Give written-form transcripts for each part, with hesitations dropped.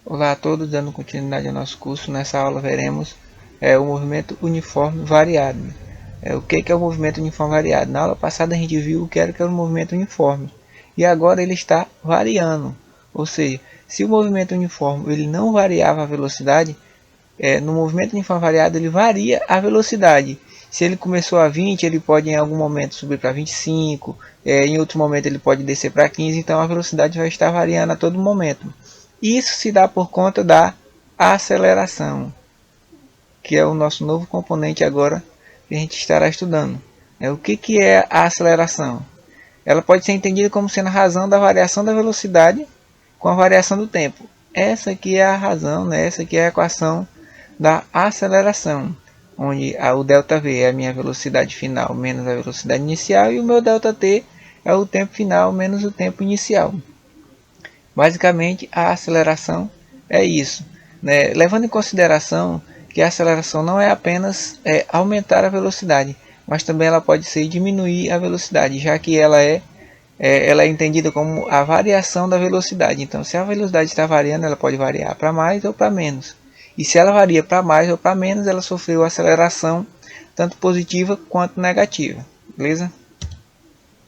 Olá a todos, dando continuidade ao nosso curso. Nessa aula veremos o movimento uniforme variado. O que é o movimento uniforme variado? Na aula passada a gente viu o que era o movimento uniforme. E agora ele está variando. Ou seja, se o movimento uniforme ele não variava a velocidade, no movimento uniforme variado ele varia a velocidade. Se ele começou a 20, ele pode em algum momento subir para 25, em outro momento ele pode descer para 15, então a velocidade vai estar variando a todo momento. Isso se dá por conta da aceleração, que é o nosso novo componente agora que a gente estará estudando. O que é a aceleração? Ela pode ser entendida como sendo a razão da variação da velocidade com a variação do tempo. Essa aqui é a razão, né? Essa aqui é a equação da aceleração, onde o ΔV é a minha velocidade final menos a velocidade inicial e o meu ΔT é o tempo final menos o tempo inicial. Basicamente, a aceleração é isso, né? Levando em consideração que a aceleração não é apenas aumentar a velocidade, mas também ela pode ser diminuir a velocidade, já que ela é entendida como a variação da velocidade. Então, se a velocidade está variando, ela pode variar para mais ou para menos. E se ela varia para mais ou para menos, ela sofreu aceleração tanto positiva quanto negativa. Beleza?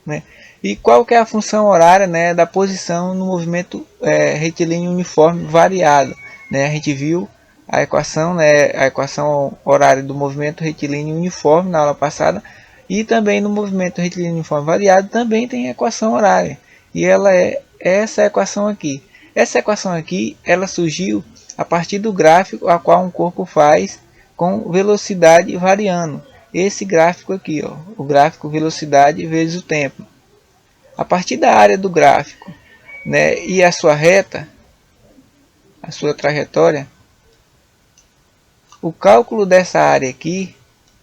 Né? E qual que é a função horária, né, da posição no movimento retilíneo uniforme variado? Né? A gente viu a equação, né, a equação horária do movimento retilíneo uniforme na aula passada, e também no movimento retilíneo uniforme variado também tem equação horária, e ela é essa equação aqui. Essa equação aqui ela surgiu a partir do gráfico a qual um corpo faz com velocidade variando. Esse gráfico aqui, ó, o gráfico velocidade vezes o tempo. A partir da área do gráfico, né, e a sua reta, a sua trajetória, o cálculo dessa área aqui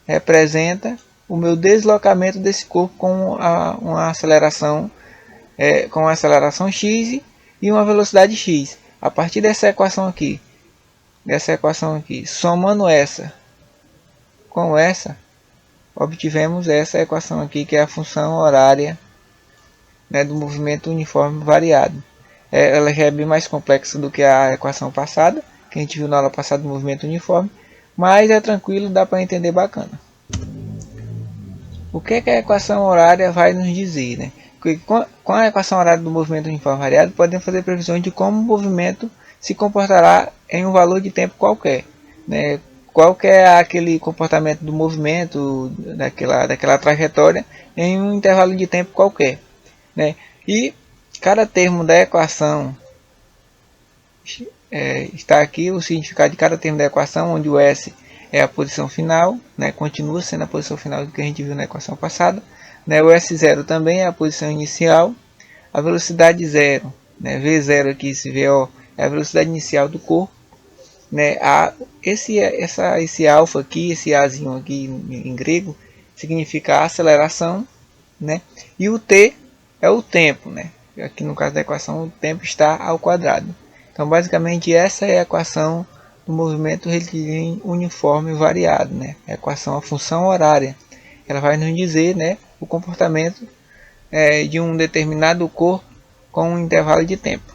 representa o meu deslocamento desse corpo com uma aceleração x e uma velocidade x. A partir dessa equação aqui, somando essa com essa, obtivemos essa equação aqui, que é a função horária, né, do movimento uniforme variado. Ela já é bem mais complexa do que a equação passada, que a gente viu na aula passada do movimento uniforme, mas é tranquilo, dá para entender bacana. O que a equação horária vai nos dizer? Né? Com a equação horária do movimento uniforme variado, podemos fazer previsões de como o movimento se comportará em um valor de tempo qualquer. Né? Qual que é aquele comportamento do movimento, daquela trajetória, em um intervalo de tempo qualquer. Né? E cada termo da equação, está aqui o significado de cada termo da equação, onde o S é a posição final, né? Continua sendo a posição final do que a gente viu na equação passada. Né? O S0 também é a posição inicial. A velocidade zero, né? V0 aqui, esse VO, é a velocidade inicial do corpo. Né? Esse alfa aqui, esse Azinho aqui em grego, significa aceleração. Né? E o T é o tempo. Né? Aqui no caso da equação, o tempo está ao quadrado. Então, basicamente, essa é a equação do movimento retilíneo uniforme variado, né? A equação, a função horária. Ela vai nos dizer, né, o comportamento de um determinado corpo com um intervalo de tempo.